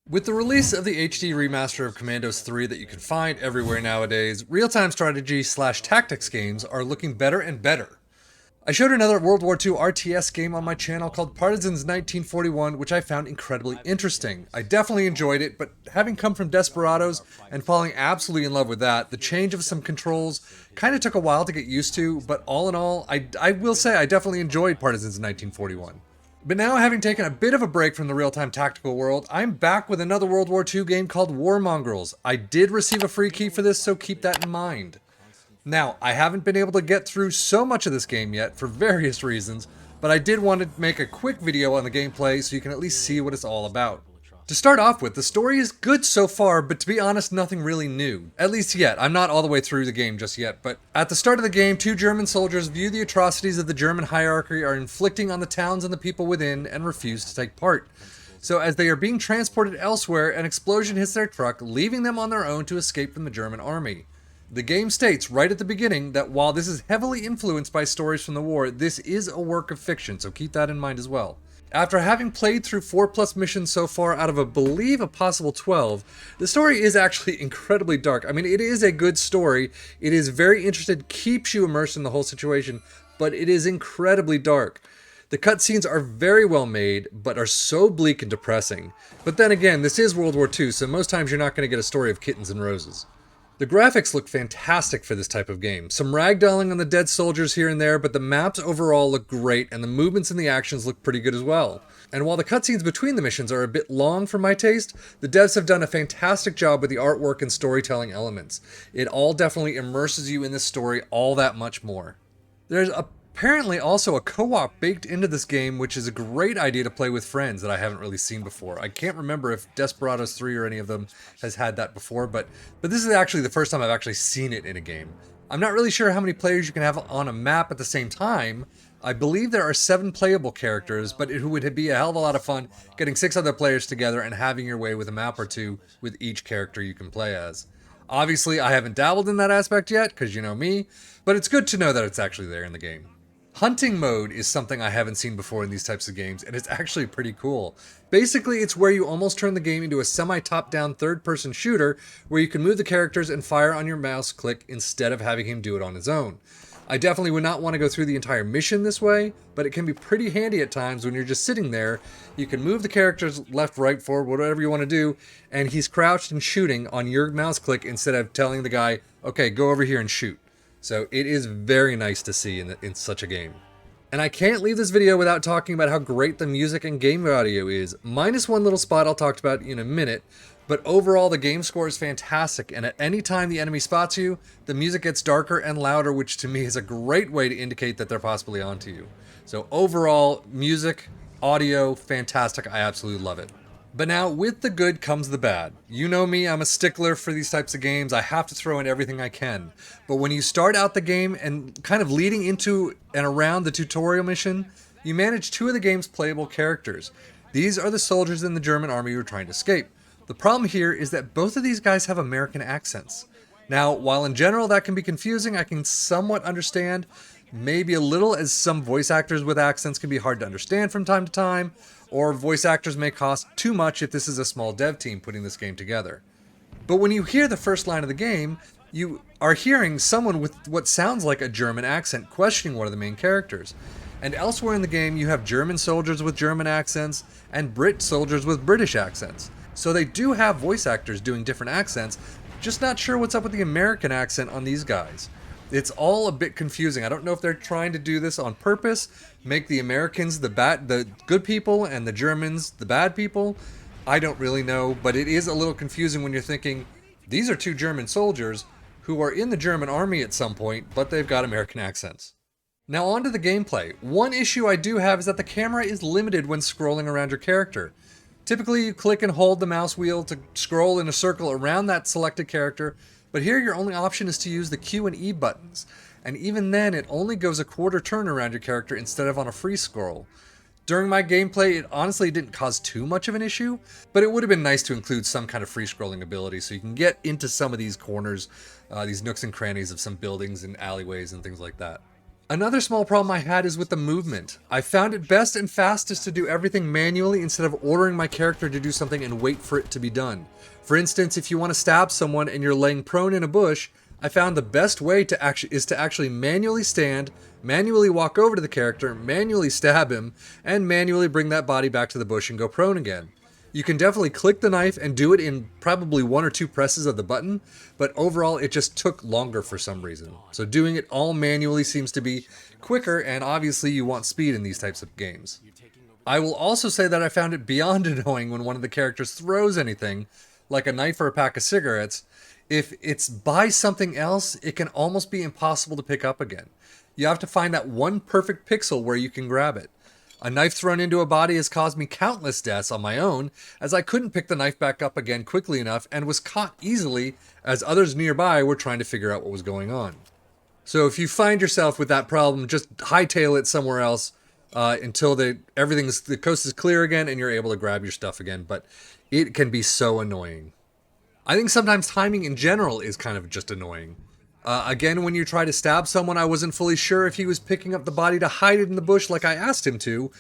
With the release of the HD remaster of Commandos 3 that you can find everywhere nowadays, real-time strategy/tactics games are looking better and better. I showed another World War II RTS game on my channel called Partisans 1941, which I found incredibly interesting. I definitely enjoyed it, but having come from Desperados and falling absolutely in love with that, the change of some controls kind of took a while to get used to, but all in all, I will say I definitely enjoyed Partisans 1941. But now, having taken a bit of a break from the real-time tactical world, I'm back with another World War II game called War Mongers. I did receive a free key for this, so keep that in mind. Now, I haven't been able to get through so much of this game yet for various reasons, but I did want to make a quick video on the gameplay so you can at least see what it's all about. To start off with, the story is good so far, but to be honest, nothing really new. At least yet. I'm not all the way through the game just yet, but at the start of the game, two German soldiers view the atrocities of the German hierarchy are inflicting on the towns and the people within and refuse to take part. So as they are being transported elsewhere, an explosion hits their truck, leaving them on their own to escape from the German army. The game states right at the beginning that while this is heavily influenced by stories from the war, this is a work of fiction, so keep that in mind as well. After having played through 4+ missions so far out of, I believe, a possible 12, the story is actually incredibly dark. I mean, it is a good story, it is very interesting, keeps you immersed in the whole situation, but it is incredibly dark. The cutscenes are very well made, but are so bleak and depressing. But then again, this is World War II, so most times you're not going to get a story of kittens and roses. The graphics look fantastic for this type of game. Some ragdolling on the dead soldiers here and there, but the maps overall look great and the movements and the actions look pretty good as well. And while the cutscenes between the missions are a bit long for my taste, the devs have done a fantastic job with the artwork and storytelling elements. It all definitely immerses you in this story all that much more. There's apparently also a co-op baked into this game, which is a great idea to play with friends that I haven't really seen before. I can't remember if Desperados 3 or any of them has had that before, but this is actually the first time I've actually seen it in a game. I'm not really sure how many players you can have on a map at the same time. I believe there are 7 playable characters, but it would be a hell of a lot of fun getting 6 other players together and having your way with a map or two with each character you can play as. Obviously, I haven't dabbled in that aspect yet, because you know me, but it's good to know that it's actually there in the game. Hunting mode is something I haven't seen before in these types of games, and it's actually pretty cool. Basically, it's where you almost turn the game into a semi-top-down third-person shooter where you can move the characters and fire on your mouse click instead of having him do it on his own. I definitely would not want to go through the entire mission this way, but it can be pretty handy at times when you're just sitting there. You can move the characters left, right, forward, whatever you want to do, and he's crouched and shooting on your mouse click instead of telling the guy, okay, go over here and shoot. So it is very nice to see in such a game. And I can't leave this video without talking about how great the music and game audio is, minus one little spot I'll talk about in a minute, but overall the game score is fantastic, and at any time the enemy spots you, the music gets darker and louder, which to me is a great way to indicate that they're possibly onto you. So overall, music, audio, fantastic, I absolutely love it. But now, with the good comes the bad. You know me, I'm a stickler for these types of games. I have to throw in everything I can. But when you start out the game and kind of leading into and around the tutorial mission, you manage 2 of the game's playable characters. These are the soldiers in the German army who are trying to escape. The problem here is that both of these guys have American accents. Now, while in general that can be confusing, I can somewhat understand, maybe a little, as some voice actors with accents can be hard to understand from time to time, or voice actors may cost too much if this is a small dev team putting this game together. But when you hear the first line of the game, you are hearing someone with what sounds like a German accent questioning one of the main characters. And elsewhere in the game, you have German soldiers with German accents and Brit soldiers with British accents. So they do have voice actors doing different accents, just not sure what's up with the American accent on these guys. It's all a bit confusing. I don't know if they're trying to do this on purpose, make the Americans the good people and the Germans the bad people. I don't really know, but it is a little confusing when you're thinking, these are 2 German soldiers who are in the German army at some point, but they've got American accents. Now on to the gameplay. One issue I do have is that the camera is limited when scrolling around your character. Typically you click and hold the mouse wheel to scroll in a circle around that selected character, but here your only option is to use the Q and E buttons, and even then it only goes a quarter turn around your character instead of on a free scroll. During my gameplay, it honestly didn't cause too much of an issue, but it would have been nice to include some kind of free scrolling ability so you can get into some of these corners, these nooks and crannies of some buildings and alleyways and things like that. Another small problem I had is with the movement. I found it best and fastest to do everything manually instead of ordering my character to do something and wait for it to be done. For instance, if you want to stab someone and you're laying prone in a bush, I found the best way to actually manually stand, manually walk over to the character, manually stab him, and manually bring that body back to the bush and go prone again. You can definitely click the knife and do it in probably 1 or 2 presses of the button, but overall it just took longer for some reason. So doing it all manually seems to be quicker, and obviously you want speed in these types of games. I will also say that I found it beyond annoying when one of the characters throws anything, like a knife or a pack of cigarettes. If it's by something else, it can almost be impossible to pick up again. You have to find that one perfect pixel where you can grab it. A knife thrown into a body has caused me countless deaths on my own, as I couldn't pick the knife back up again quickly enough and was caught easily as others nearby were trying to figure out what was going on. So if you find yourself with that problem, just hightail it somewhere else until the coast is clear again and you're able to grab your stuff again. But it can be so annoying. I think sometimes timing in general is kind of just annoying. Again, when you try to stab someone, I wasn't fully sure if he was picking up the body to hide it in the bush like I asked him to,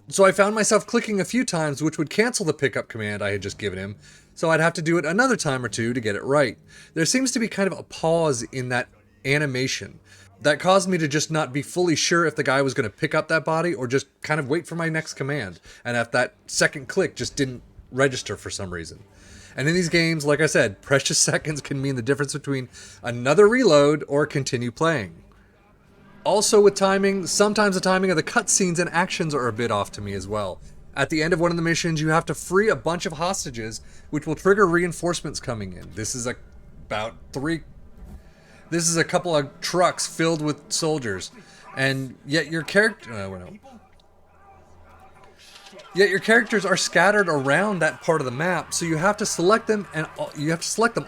so I found myself clicking a few times, which would cancel the pickup command I had just given him, so I'd have to do it another time or two to get it right. There seems to be kind of a pause in that animation that caused me to just not be fully sure if the guy was going to pick up that body or just kind of wait for my next command, and if that second click just didn't register for some reason. And in these games, like I said, precious seconds can mean the difference between another reload or continue playing. Also with timing, sometimes the timing of the cutscenes and actions are a bit off to me as well. At the end of one of the missions, you have to free a bunch of hostages, which will trigger reinforcements coming in. This is a couple of trucks filled with soldiers, and yet your characters are scattered around that part of the map, so you have to select them and you have to select them.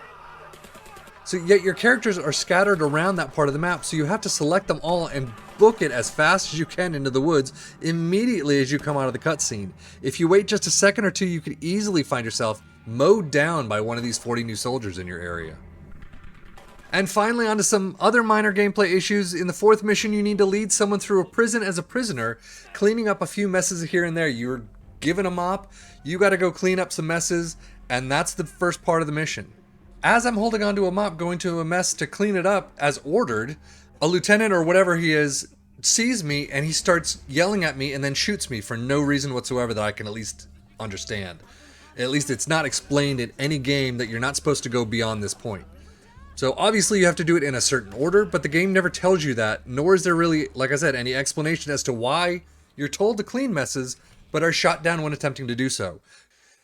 So yet your characters are scattered around that part of the map, so you have to select them all and book it as fast as you can into the woods immediately as you come out of the cutscene. If you wait just a second or two, you could easily find yourself mowed down by one of these 40 new soldiers in your area. And finally, onto some other minor gameplay issues. In the 4th mission, you need to lead someone through a prison as a prisoner, cleaning up a few messes here and there. You're given a mop, you gotta go clean up some messes, and that's the first part of the mission. As I'm holding onto a mop going to a mess to clean it up as ordered, a lieutenant or whatever he is sees me and he starts yelling at me and then shoots me for no reason whatsoever that I can at least understand. At least it's not explained in any game that you're not supposed to go beyond this point. So obviously you have to do it in a certain order, but the game never tells you that, nor is there really, like I said, any explanation as to why you're told to clean messes, but are shot down when attempting to do so.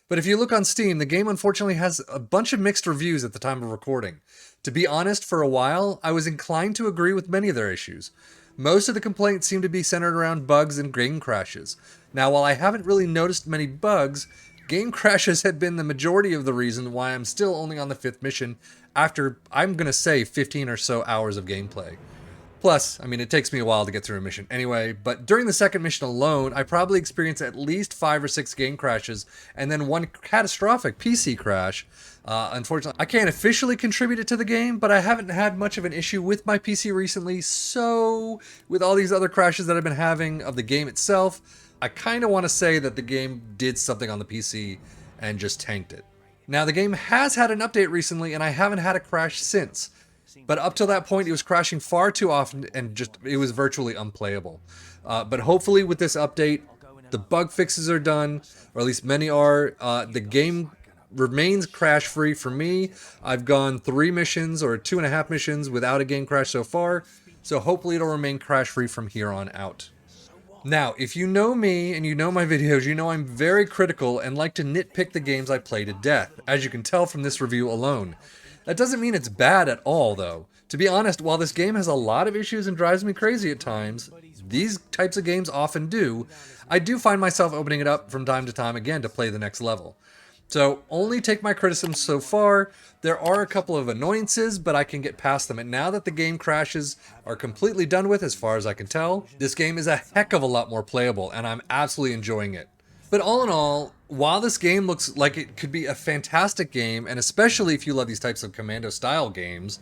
But if you look on Steam, the game unfortunately has a bunch of mixed reviews at the time of recording. To be honest, for a while, I was inclined to agree with many of their issues. Most of the complaints seem to be centered around bugs and game crashes. Now, while I haven't really noticed many bugs, game crashes had been the majority of the reason why I'm still only on the 5th mission after, I'm gonna say, 15 or so hours of gameplay. Plus, I mean, it takes me a while to get through a mission anyway, but during the 2nd mission alone, I probably experienced at least 5 or 6 game crashes, and then one catastrophic PC crash. Unfortunately, I can't officially contribute it to the game, but I haven't had much of an issue with my PC recently, so with all these other crashes that I've been having of the game itself, I kind of want to say that the game did something on the PC and just tanked it. Now, the game has had an update recently, and I haven't had a crash since. But up till that point, it was crashing far too often and it was virtually unplayable. But hopefully with this update, the bug fixes are done, or at least many are. The game remains crash-free for me. I've gone 3 missions or 2.5 missions without a game crash so far, so hopefully it'll remain crash-free from here on out. Now, if you know me and you know my videos, you know I'm very critical and like to nitpick the games I play to death, as you can tell from this review alone. That doesn't mean it's bad at all, though. To be honest, while this game has a lot of issues and drives me crazy at times, these types of games often do, I do find myself opening it up from time to time again to play the next level. So only take my criticisms so far. There are a couple of annoyances, but I can get past them. And now that the game crashes are completely done with, as far as I can tell, this game is a heck of a lot more playable, and I'm absolutely enjoying it. But all in all, while this game looks like it could be a fantastic game, and especially if you love these types of commando-style games,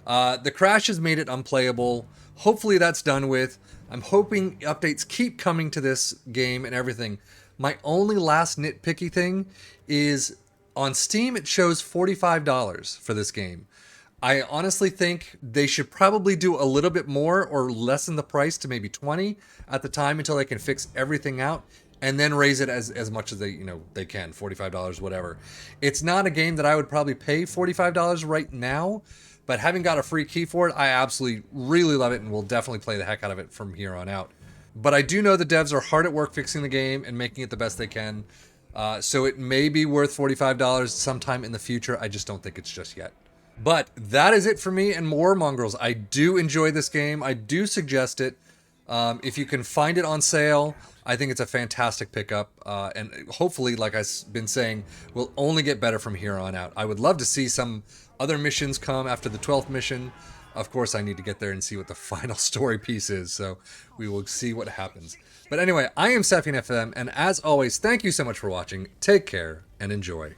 The crash has made it unplayable. Hopefully that's done with. I'm hoping updates keep coming to this game and everything. My only last nitpicky thing is on Steam it shows $45 for this game. I honestly think they should probably do a little bit more or lessen the price to maybe 20 at the time until they can fix everything out and then raise it as much as they can, $45, whatever. It's not a game that I would probably pay $45 right now, but having got a free key for it, I absolutely really love it and will definitely play the heck out of it from here on out. But I do know the devs are hard at work fixing the game and making it the best they can. So it may be worth $45 sometime in the future. I just don't think it's just yet. But that is it for me and War Mongrels. I do enjoy this game. I do suggest it. If you can find it on sale, I think it's a fantastic pickup. And hopefully, like I've been saying, will only get better from here on out. I would love to see some other missions come after the 12th mission. Of course, I need to get there and see what the final story piece is. So we will see what happens. But anyway, I am sefian.FM. And as always, thank you so much for watching. Take care and enjoy.